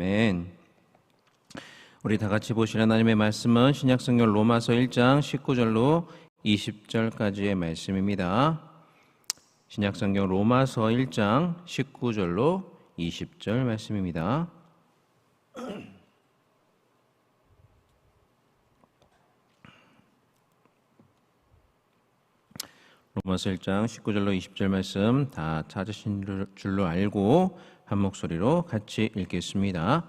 아멘. 우리 다 같이 보실 하나님의 말씀은 신약성경 로마서 1장 19절로 20절까지의 말씀입니다. 신약성경 로마서 1장 19절로 20절 말씀입니다. 로마서 1장 19절로 20절 말씀 다 찾으신 줄로 알고 한 목소리로 같이 읽겠습니다.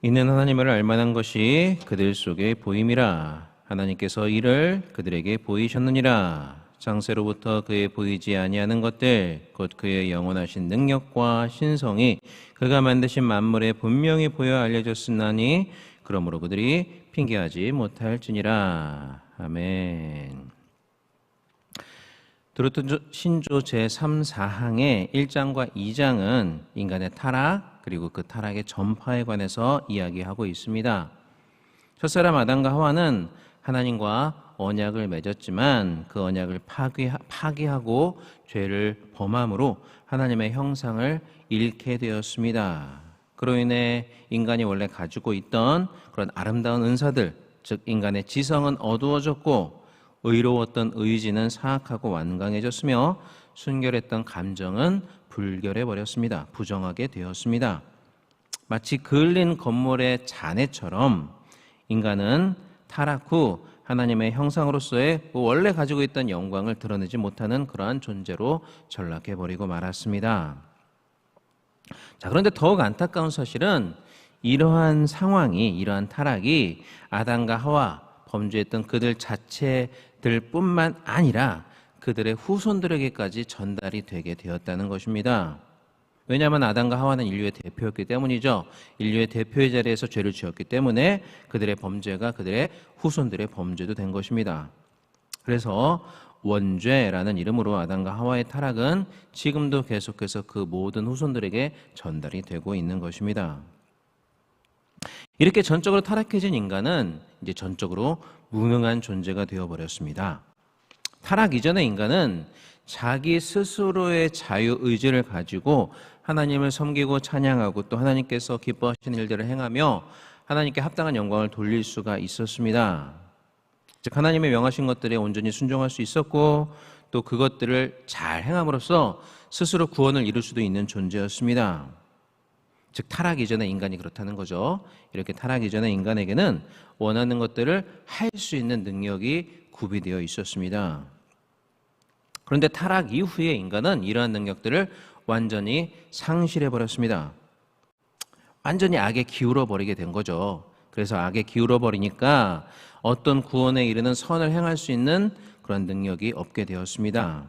이는 하나님을 알만한 것이 그들 속에 보임이라. 하나님께서 이를 그들에게 보이셨느니라. 창세로부터 그의 보이지 아니하는 것들 곧 그의 영원하신 능력과 신성이 그가 만드신 만물에 분명히 보여 알려졌으나니 그러므로 그들이 핑계하지 못할지니라. 아멘. 도르트 신조 제3, 4항의 1장과 2장은 인간의 타락 그리고 그 타락의 전파에 관해서 이야기하고 있습니다. 첫사람 아담과 하와는 하나님과 언약을 맺었지만 그 언약을 파기하고 죄를 범함으로 하나님의 형상을 잃게 되었습니다. 그로 인해 인간이 원래 가지고 있던 그런 아름다운 은사들, 즉 인간의 지성은 어두워졌고 의로웠던 의지는 사악하고 완강해졌으며 순결했던 감정은 불결해 버렸습니다. 부정하게 되었습니다. 마치 그을린 건물의 잔해처럼 인간은 타락 후 하나님의 형상으로서의 원래 가지고 있던 영광을 드러내지 못하는 그러한 존재로 전락해 버리고 말았습니다. 자, 그런데 더욱 안타까운 사실은 이러한 상황이, 이러한 타락이 아담과 하와 범죄했던 그들 자체들뿐만 아니라 그들의 후손들에게까지 전달이 되게 되었다는 것입니다. 왜냐하면 아담과 하와는 인류의 대표였기 때문이죠. 인류의 대표의 자리에서 죄를 지었기 때문에 그들의 범죄가 그들의 후손들의 범죄도 된 것입니다. 그래서 원죄라는 이름으로 아담과 하와의 타락은 지금도 계속해서 그 모든 후손들에게 전달이 되고 있는 것입니다. 이렇게 전적으로 타락해진 인간은 이제 전적으로 무능한 존재가 되어버렸습니다. 타락 이전의 인간은 자기 스스로의 자유의지를 가지고 하나님을 섬기고 찬양하고 또 하나님께서 기뻐하시는 일들을 행하며 하나님께 합당한 영광을 돌릴 수가 있었습니다. 즉 하나님의 명하신 것들에 온전히 순종할 수 있었고 또 그것들을 잘 행함으로써 스스로 구원을 이룰 수도 있는 존재였습니다. 즉 타락 이전의 인간이 그렇다는 거죠. 이렇게 타락 이전의 인간에게는 원하는 것들을 할 수 있는 능력이 구비되어 있었습니다. 그런데 타락 이후에 인간은 이러한 능력들을 완전히 상실해 버렸습니다. 완전히 악에 기울어 버리게 된 거죠. 그래서 악에 기울어 버리니까 어떤 구원에 이르는 선을 행할 수 있는 그런 능력이 없게 되었습니다.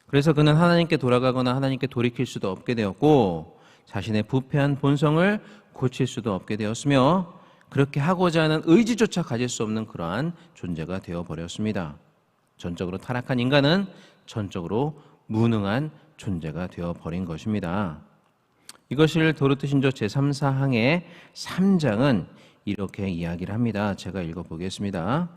그래서 그는 하나님께 돌아가거나 하나님께 돌이킬 수도 없게 되었고 자신의 부패한 본성을 고칠 수도 없게 되었으며 그렇게 하고자 하는 의지조차 가질 수 없는 그러한 존재가 되어버렸습니다. 전적으로 타락한 인간은 전적으로 무능한 존재가 되어버린 것입니다. 이것을 도르트 신조 제3, 4항의 3장은 이렇게 이야기를 합니다. 제가 읽어보겠습니다.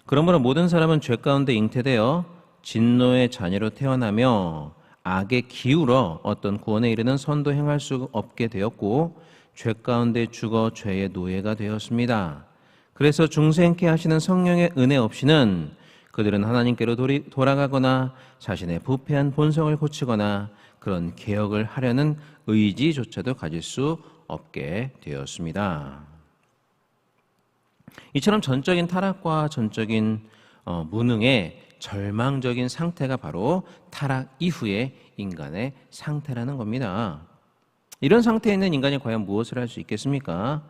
그러므로 모든 사람은 죄 가운데 잉태되어 진노의 자녀로 태어나며 악에 기울어 어떤 구원에 이르는 선도 행할 수 없게 되었고 죄 가운데 죽어 죄의 노예가 되었습니다. 그래서 중생케 하시는 성령의 은혜 없이는 그들은 하나님께로 돌아가거나 자신의 부패한 본성을 고치거나 그런 개혁을 하려는 의지조차도 가질 수 없게 되었습니다. 이처럼 전적인 타락과 전적인 무능의 절망적인 상태가 바로 타락 이후의 인간의 상태라는 겁니다. 이런 상태에 있는 인간이 과연 무엇을 할 수 있겠습니까?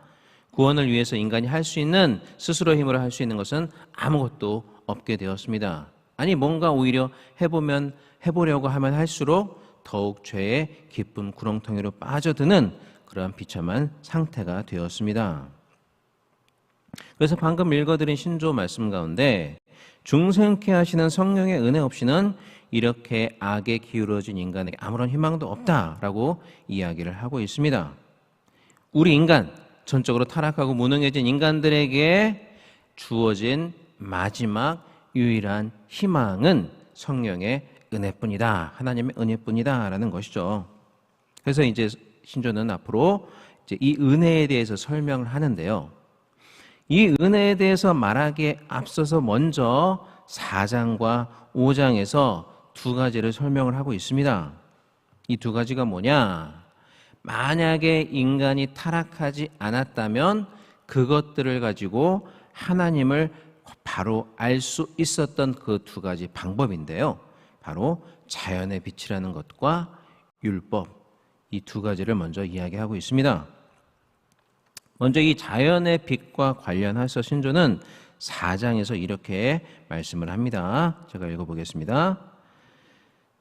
구원을 위해서 인간이 할 수 있는 스스로 힘으로 할 수 있는 것은 아무것도 없게 되었습니다. 아니 뭔가 오히려 해보려고 하면 할수록 더욱 죄의 깊은 구렁텅이로 빠져드는 그러한 비참한 상태가 되었습니다. 그래서 방금 읽어드린 신조 말씀 가운데 중생케 하시는 성령의 은혜 없이는 이렇게 악에 기울어진 인간에게 아무런 희망도 없다라고 이야기를 하고 있습니다. 우리 인간, 전적으로 타락하고 무능해진 인간들에게 주어진 마지막 유일한 희망은 성령의 은혜뿐이다. 하나님의 은혜뿐이다 라는 것이죠. 그래서 이제 신조는 앞으로 이제 이 은혜에 대해서 설명을 하는데요. 이 은혜에 대해서 말하기에 앞서서 먼저 4장과 5장에서 두 가지를 설명을 하고 있습니다. 이 두 가지가 뭐냐? 만약에 인간이 타락하지 않았다면 그것들을 가지고 하나님을 바로 알 수 있었던 그 두 가지 방법인데요. 바로 자연의 빛이라는 것과 율법, 이 두 가지를 먼저 이야기하고 있습니다. 먼저 이 자연의 빛과 관련해서 신조는 4장에서 이렇게 말씀을 합니다. 제가 읽어보겠습니다.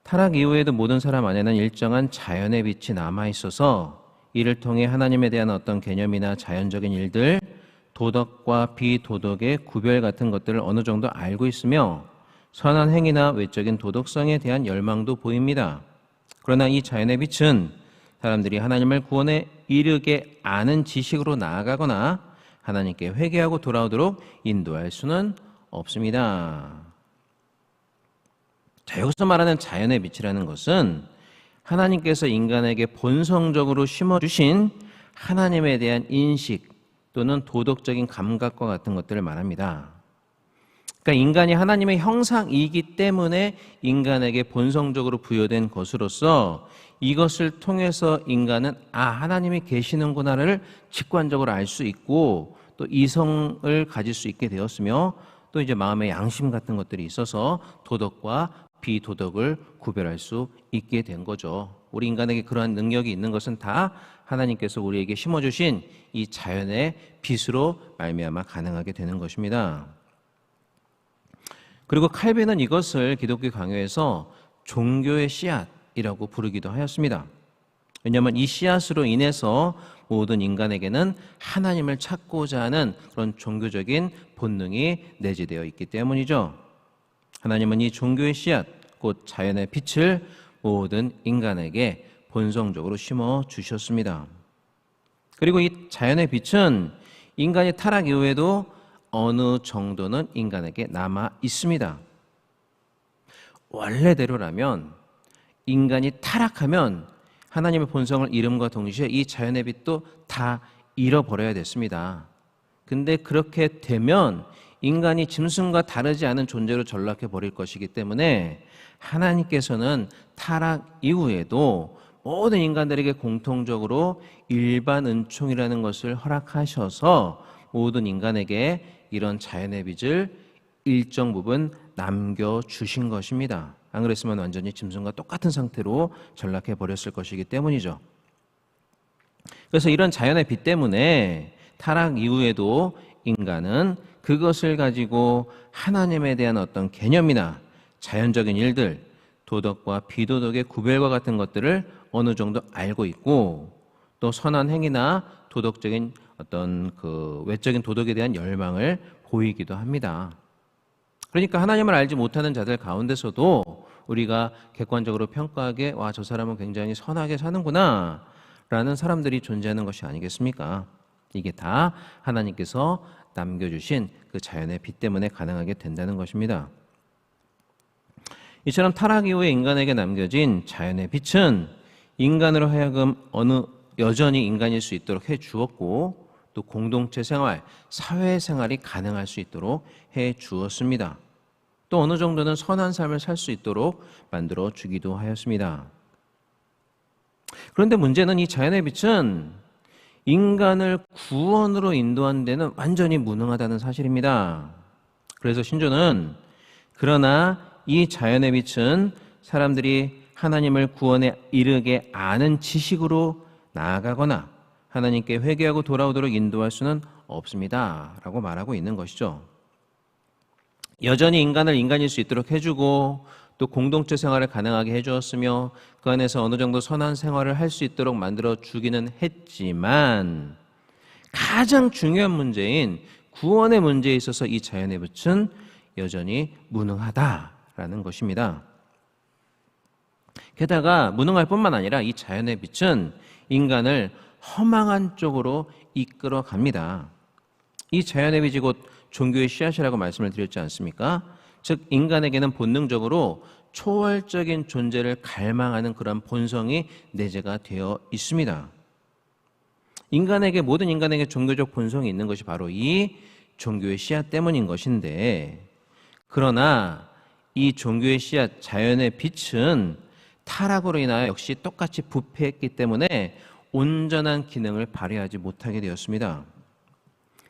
타락 이후에도 모든 사람 안에는 일정한 자연의 빛이 남아있어서 이를 통해 하나님에 대한 어떤 개념이나 자연적인 일들, 도덕과 비도덕의 구별 같은 것들을 어느 정도 알고 있으며 선한 행위나 외적인 도덕성에 대한 열망도 보입니다. 그러나 이 자연의 빛은 사람들이 하나님을 구원에 이르게 아는 지식으로 나아가거나 하나님께 회개하고 돌아오도록 인도할 수는 없습니다. 자, 여기서 말하는 자연의 빛이라는 것은 하나님께서 인간에게 본성적으로 심어주신 하나님에 대한 인식 또는 도덕적인 감각과 같은 것들을 말합니다. 그러니까 인간이 하나님의 형상이기 때문에 인간에게 본성적으로 부여된 것으로서 이것을 통해서 인간은 하나님이 계시는구나를 직관적으로 알 수 있고 또 이성을 가질 수 있게 되었으며 또 이제 마음의 양심 같은 것들이 있어서 도덕과 비도덕을 구별할 수 있게 된 거죠. 우리 인간에게 그러한 능력이 있는 것은 다 하나님께서 우리에게 심어주신 이 자연의 빛으로 말미암아 가능하게 되는 것입니다. 그리고 칼빈은 이것을 기독교 강요에서 종교의 씨앗이라고 부르기도 하였습니다. 왜냐하면 이 씨앗으로 인해서 모든 인간에게는 하나님을 찾고자 하는 그런 종교적인 본능이 내재되어 있기 때문이죠. 하나님은 이 종교의 씨앗, 곧 자연의 빛을 모든 인간에게 본성적으로 심어 주셨습니다. 그리고 이 자연의 빛은 인간이 타락 이후에도 어느 정도는 인간에게 남아 있습니다. 원래대로라면 인간이 타락하면 하나님의 본성을 잃음과 동시에 이 자연의 빛도 다 잃어버려야 됐습니다. 근데 그렇게 되면 인간이 짐승과 다르지 않은 존재로 전락해 버릴 것이기 때문에 하나님께서는 타락 이후에도 모든 인간들에게 공통적으로 일반 은총이라는 것을 허락하셔서 모든 인간에게 이런 자연의 빛을 일정 부분 남겨주신 것입니다. 안 그랬으면 완전히 짐승과 똑같은 상태로 전락해 버렸을 것이기 때문이죠. 그래서 이런 자연의 빛 때문에 타락 이후에도 인간은 그것을 가지고 하나님에 대한 어떤 개념이나 자연적인 일들, 도덕과 비도덕의 구별과 같은 것들을 어느 정도 알고 있고 또 선한 행위나 도덕적인 어떤 그 외적인 도덕에 대한 열망을 보이기도 합니다. 그러니까 하나님을 알지 못하는 자들 가운데서도 우리가 객관적으로 평가하기에 저 사람은 굉장히 선하게 사는구나 라는 사람들이 존재하는 것이 아니겠습니까? 이게 다 하나님께서 남겨주신 그 자연의 빛 때문에 가능하게 된다는 것입니다. 이처럼 타락 이후에 인간에게 남겨진 자연의 빛은 인간으로 하여금 여전히 인간일 수 있도록 해 주었고 또 공동체 생활, 사회생활이 가능할 수 있도록 해 주었습니다. 또 어느 정도는 선한 삶을 살 수 있도록 만들어 주기도 하였습니다. 그런데 문제는 이 자연의 빛은 인간을 구원으로 인도하는 데는 완전히 무능하다는 사실입니다. 그래서 신조는 그러나 이 자연의 빛은 사람들이 하나님을 구원에 이르게 아는 지식으로 나아가거나 하나님께 회개하고 돌아오도록 인도할 수는 없습니다 라고 말하고 있는 것이죠. 여전히 인간을 인간일 수 있도록 해주고 또 공동체 생활을 가능하게 해주었으며 그 안에서 어느 정도 선한 생활을 할 수 있도록 만들어 주기는 했지만 가장 중요한 문제인 구원의 문제에 있어서 이 자연의 빛은 여전히 무능하다라는 것입니다. 게다가 무능할 뿐만 아니라 이 자연의 빛은 인간을 허망한 쪽으로 이끌어 갑니다. 이 자연의 빛이 곧 종교의 씨앗이라고 말씀을 드렸지 않습니까? 즉 인간에게는 본능적으로 초월적인 존재를 갈망하는 그런 본성이 내재가 되어 있습니다. 모든 인간에게 종교적 본성이 있는 것이 바로 이 종교의 씨앗 때문인 것인데, 그러나 이 종교의 씨앗, 자연의 빛은 타락으로 인하여 역시 똑같이 부패했기 때문에 온전한 기능을 발휘하지 못하게 되었습니다.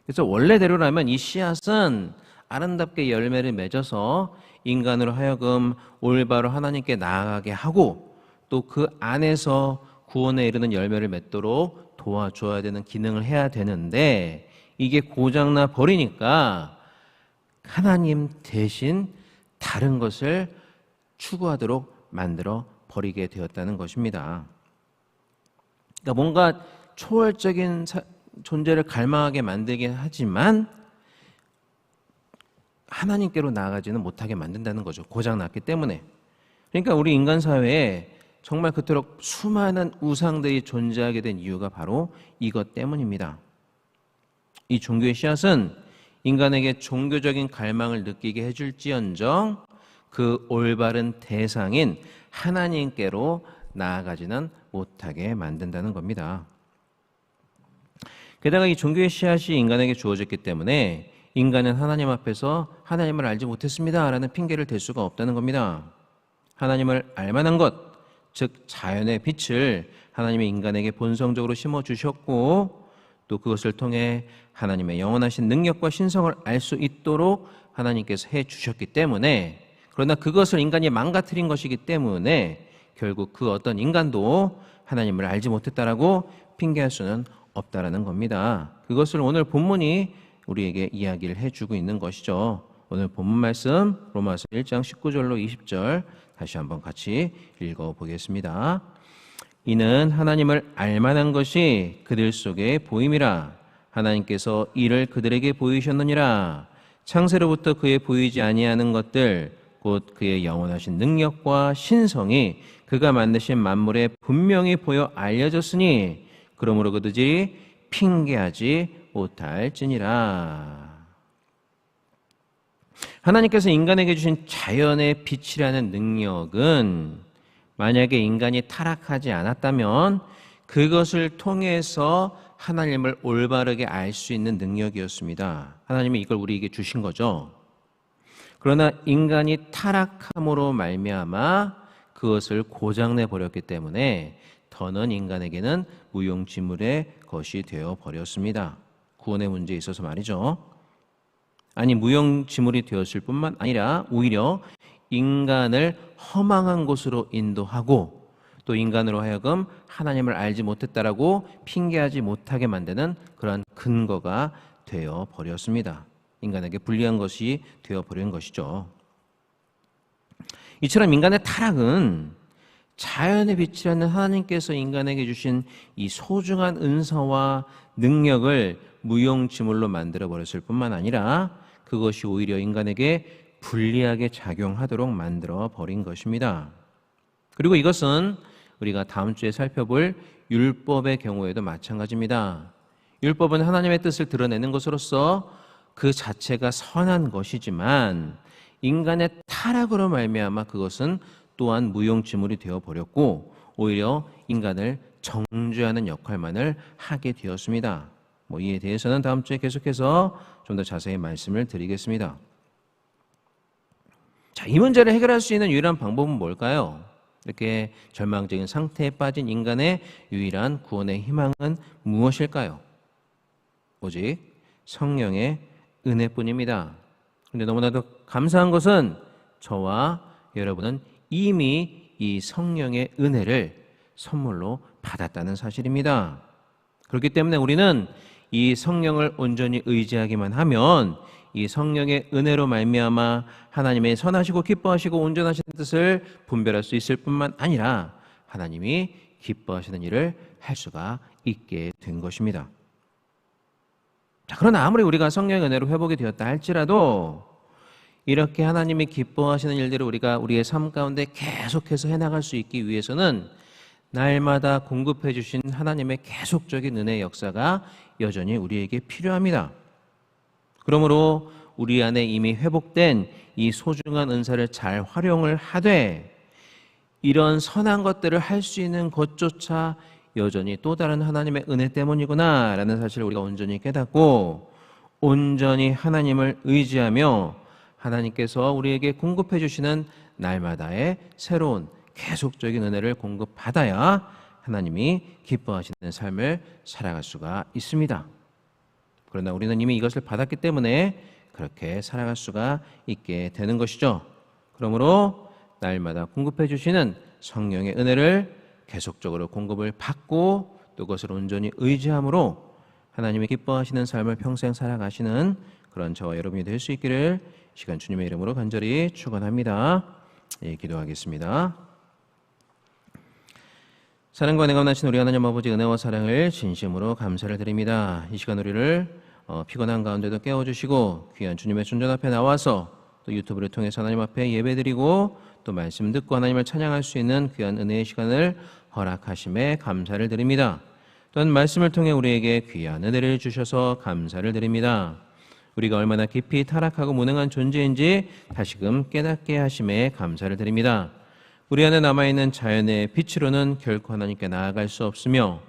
그래서 원래대로라면 이 씨앗은 아름답게 열매를 맺어서 인간으로 하여금 올바로 하나님께 나아가게 하고, 또 그 안에서 구원에 이르는 열매를 맺도록 도와줘야 되는 기능을 해야 되는데, 이게 고장나 버리니까 하나님 대신 다른 것을 추구하도록 만들어 버리게 되었다는 것입니다. 그러니까 뭔가 초월적인 존재를 갈망하게 만들긴 하지만 하나님께로 나아가지는 못하게 만든다는 거죠. 고장났기 때문에. 그러니까 우리 인간 사회에 정말 그토록 수많은 우상들이 존재하게 된 이유가 바로 이것 때문입니다. 이 종교의 씨앗은 인간에게 종교적인 갈망을 느끼게 해줄지언정 그 올바른 대상인 하나님께로 나아가지는 못하게 만든다는 겁니다. 게다가 이 종교의 씨앗이 인간에게 주어졌기 때문에 인간은 하나님 앞에서 하나님을 알지 못했습니다 라는 핑계를 댈 수가 없다는 겁니다. 하나님을 알만한 것, 즉 자연의 빛을 하나님의 인간에게 본성적으로 심어주셨고, 또 그것을 통해 하나님의 영원하신 능력과 신성을 알 수 있도록 하나님께서 해주셨기 때문에, 그러나 그것을 인간이 망가뜨린 것이기 때문에 결국 그 어떤 인간도 하나님을 알지 못했다라고 핑계할 수는 없다라는 겁니다. 그것을 오늘 본문이 우리에게 이야기를 해주고 있는 것이죠. 오늘 본문 말씀 로마서 1장 19절로 20절 다시 한번 같이 읽어보겠습니다. 이는 하나님을 알만한 것이 그들 속에 보임이라. 하나님께서 이를 그들에게 보이셨느니라. 창세로부터 그의 보이지 아니하는 것들 곧 그의 영원하신 능력과 신성이 그가 만드신 만물에 분명히 보여 알려졌으니 그러므로 그들이 핑계하지 못할지니라. 하나님께서 인간에게 주신 자연의 빛이라는 능력은 만약에 인간이 타락하지 않았다면 그것을 통해서 하나님을 올바르게 알 수 있는 능력이었습니다. 하나님이 이걸 우리에게 주신 거죠. 그러나 인간이 타락함으로 말미암아 그것을 고장내 버렸기 때문에 더는 인간에게는 무용지물의 것이 되어 버렸습니다. 구원의 문제에 있어서 말이죠. 아니, 무용지물이 되었을 뿐만 아니라 오히려 인간을 허망한 곳으로 인도하고 또 인간으로 하여금 하나님을 알지 못했다라고 핑계하지 못하게 만드는 그런 근거가 되어 버렸습니다. 인간에게 불리한 것이 되어 버린 것이죠. 이처럼 인간의 타락은 자연의 빛이라는 하나님께서 인간에게 주신 이 소중한 은사와 능력을 무용지물로 만들어 버렸을 뿐만 아니라 그것이 오히려 인간에게 불리하게 작용하도록 만들어 버린 것입니다. 그리고 이것은 우리가 다음 주에 살펴볼 율법의 경우에도 마찬가지입니다. 율법은 하나님의 뜻을 드러내는 것으로서 그 자체가 선한 것이지만 인간의 타락으로 말미암아 그것은 또한 무용지물이 되어 버렸고 오히려 인간을 정죄하는 역할만을 하게 되었습니다. 이에 대해서는 다음 주에 계속해서 좀 더 자세히 말씀을 드리겠습니다. 자, 이 문제를 해결할 수 있는 유일한 방법은 뭘까요? 이렇게 절망적인 상태에 빠진 인간의 유일한 구원의 희망은 무엇일까요? 오직 성령의 은혜뿐입니다. 그런데 너무나도 감사한 것은 저와 여러분은 이미 이 성령의 은혜를 선물로 받았다는 사실입니다. 그렇기 때문에 우리는 이 성령을 온전히 의지하기만 하면 이 성령의 은혜로 말미암아 하나님의 선하시고 기뻐하시고 온전하신 뜻을 분별할 수 있을 뿐만 아니라 하나님이 기뻐하시는 일을 할 수가 있게 된 것입니다. 자, 그러나 아무리 우리가 성령의 은혜로 회복이 되었다 할지라도 이렇게 하나님이 기뻐하시는 일들을 우리가 우리의 삶 가운데 계속해서 해나갈 수 있기 위해서는 날마다 공급해 주신 하나님의 계속적인 은혜의 역사가 여전히 우리에게 필요합니다. 그러므로 우리 안에 이미 회복된 이 소중한 은사를 잘 활용을 하되 이런 선한 것들을 할 수 있는 것조차 여전히 또 다른 하나님의 은혜 때문이구나 라는 사실을 우리가 온전히 깨닫고 온전히 하나님을 의지하며 하나님께서 우리에게 공급해 주시는 날마다의 새로운 계속적인 은혜를 공급받아야 하나님이 기뻐하시는 삶을 살아갈 수가 있습니다. 그러나 우리는 이미 이것을 받았기 때문에 그렇게 살아갈 수가 있게 되는 것이죠. 그러므로 날마다 공급해 주시는 성령의 은혜를 계속적으로 공급을 받고 또 그것을 온전히 의지함으로 하나님이 기뻐하시는 삶을 평생 살아가시는 그런 저와 여러분이 될 수 있기를 시간 주님의 이름으로 간절히 축원합니다. 예, 기도하겠습니다. 사랑과 은혜가 많으신 우리 하나님 아버지 은혜와 사랑을 진심으로 감사를 드립니다. 이 시간 우리를 피곤한 가운데도 깨워주시고 귀한 주님의 존전 앞에 나와서 또 유튜브를 통해서 하나님 앞에 예배드리고 또 말씀 듣고 하나님을 찬양할 수 있는 귀한 은혜의 시간을 허락하심에 감사를 드립니다. 또한 말씀을 통해 우리에게 귀한 은혜를 주셔서 감사를 드립니다. 우리가 얼마나 깊이 타락하고 무능한 존재인지 다시금 깨닫게 하심에 감사를 드립니다. 우리 안에 남아있는 자연의 빛으로는 결코 하나님께 나아갈 수 없으며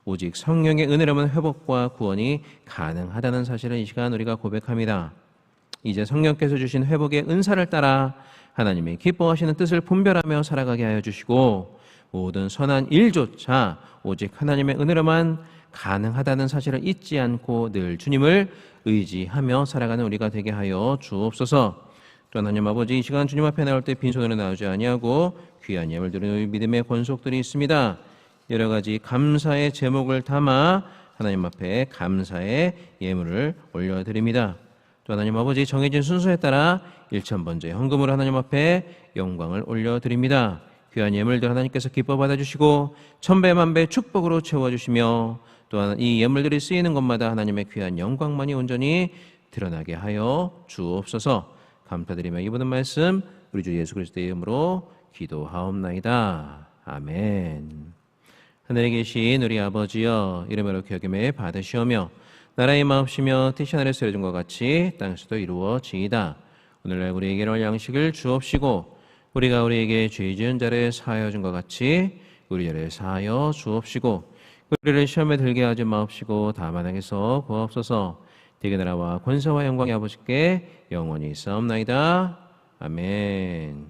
오직 성령의 은혜로만 회복과 구원이 가능하다는 사실을 이 시간 우리가 고백합니다. 이제 성령께서 주신 회복의 은사를 따라 하나님이 기뻐하시는 뜻을 분별하며 살아가게 하여 주시고 모든 선한 일조차 오직 하나님의 은혜로만 가능하다는 사실을 잊지 않고 늘 주님을 의지하며 살아가는 우리가 되게 하여 주옵소서. 또 하나님 아버지 이 시간 주님 앞에 나올 때 빈손으로 나오지 아니하고 귀한 예물 드리는 믿음의 권속들이 있습니다. 여러 가지 감사의 제목을 담아 하나님 앞에 감사의 예물을 올려드립니다. 또 하나님 아버지 정해진 순서에 따라 1,000번째 헌금으로 하나님 앞에 영광을 올려드립니다. 귀한 예물들 하나님께서 기뻐 받아주시고 천배만배 축복으로 채워주시며 또한 이 예물들이 쓰이는 곳마다 하나님의 귀한 영광만이 온전히 드러나게 하여 주옵소서. 감사드리며 이보는 말씀 우리 주 예수 그리스도의 이름으로 기도하옵나이다. 아멘. 하늘에 계신 우리 아버지여 이름으로 기억임에 받으시오며 나라의 마옵시며 뜻이 하늘에서 이루어진 것 같이 땅에서도 이루어지이다. 오늘날 우리에게 양식을 주옵시고 우리가 우리에게 죄 지은 자를 사하여 준 것 같이 우리 죄를 사하여 주옵시고 우리를 시험에 들게 하지 마옵시고 다만 악에서 구하옵소서. 대개 나라와 권세와 영광이 아버지께 영원히 있사옵나이다. 아멘.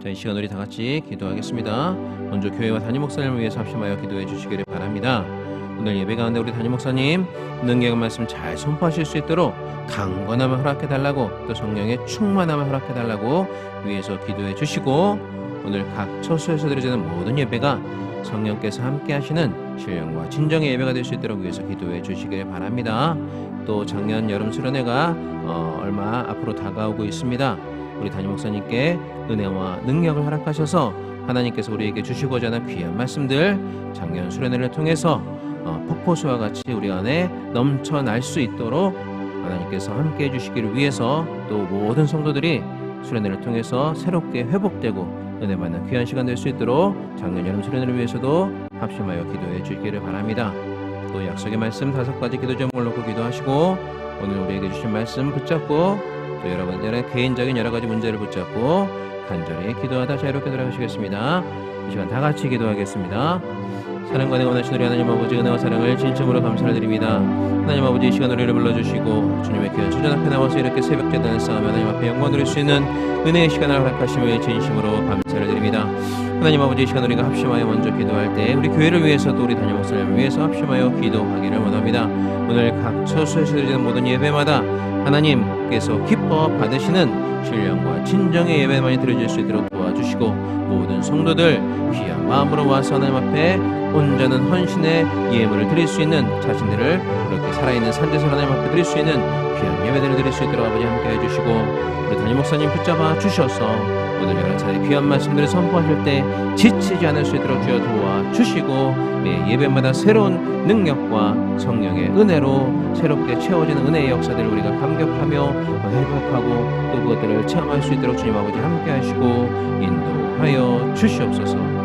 자, 이 시간 우리 다 같이 기도하겠습니다. 먼저 교회와 담임 목사님을 위해서 합심하여 기도해 주시기를 바랍니다. 오늘 예배 가운데 우리 담임 목사님 능력의 말씀 잘 선포하실 수 있도록 강건함을 허락해 달라고 또 성령의 충만함을 허락해 달라고 위해서 기도해 주시고 오늘 각 처소에서 드려지는 모든 예배가 성령께서 함께 하시는 신령과 진정의 예배가 될 수 있도록 위해서 기도해 주시길 바랍니다. 또 작년 여름 수련회가 얼마 앞으로 다가오고 있습니다. 우리 담임 목사님께 은혜와 능력을 허락하셔서 하나님께서 우리에게 주시고자 하는 귀한 말씀들 작년 수련회를 통해서 폭포수와 같이 우리 안에 넘쳐날 수 있도록 하나님께서 함께 해주시기를 위해서 또 모든 성도들이 수련회를 통해서 새롭게 회복되고 은혜 받는 귀한 시간 될 수 있도록 작년 여름 수련회를 위해서도 합심하여 기도해 주시기를 바랍니다. 또 약속의 말씀 5가지 기도 제목을 놓고 기도하시고 오늘 우리에게 주신 말씀 붙잡고 또 여러분들의 개인적인 여러 가지 문제를 붙잡고 간절히 기도하다 자유롭게 돌아가시겠습니다. 이 시간 다 같이 기도하겠습니다. 사랑과 은혜가 원하신 우리 하나님 아버지 은혜와 사랑을 진심으로 감사를 드립니다. 하나님 아버지 이 시간 우리를 불러주시고 주님의 귀한 천전 앞에 나와서 이렇게 새벽 제단을 쌓으며 하나님 앞에 영광 드릴 수 있는 은혜의 시간을 허락하심을 진심으로 감사를 드립니다. 하나님 아버지 이 시간 우리가 합심하여 먼저 기도할 때 우리 교회를 위해서도 우리 담임 목사님을 위해서 합심하여 기도하기를 원합니다. 오늘 각 처소에서 드리는 모든 예배마다 하나님께서 기뻐 받으시는 신령과 진정의 예배만이 드려질 수 있도록 도와주시고 모든 성도들 귀한 마음으로 와서 하나님 앞에 온전한 헌신의 예물을 드릴 수 있는 자신들을 그렇게 살아있는 산제사 하나님 앞에 드릴 수 있는 귀한 예배들을 드릴 수 있도록 아버지 함께 해주시고 우리 담임 목사님 붙잡아 주셔서 오늘 여러 차례 귀한 말씀들을 선포하실 때 지치지 않을 수 있도록 주여 도와주시고 매 예배마다 새로운 능력과 성령의 은혜로 새롭게 채워지는 은혜의 역사들을 우리가 감격하며 회복하고 또 그것들을 체험할 수 있도록 주님 아버지 함께 하시고 인도하여 주시옵소서.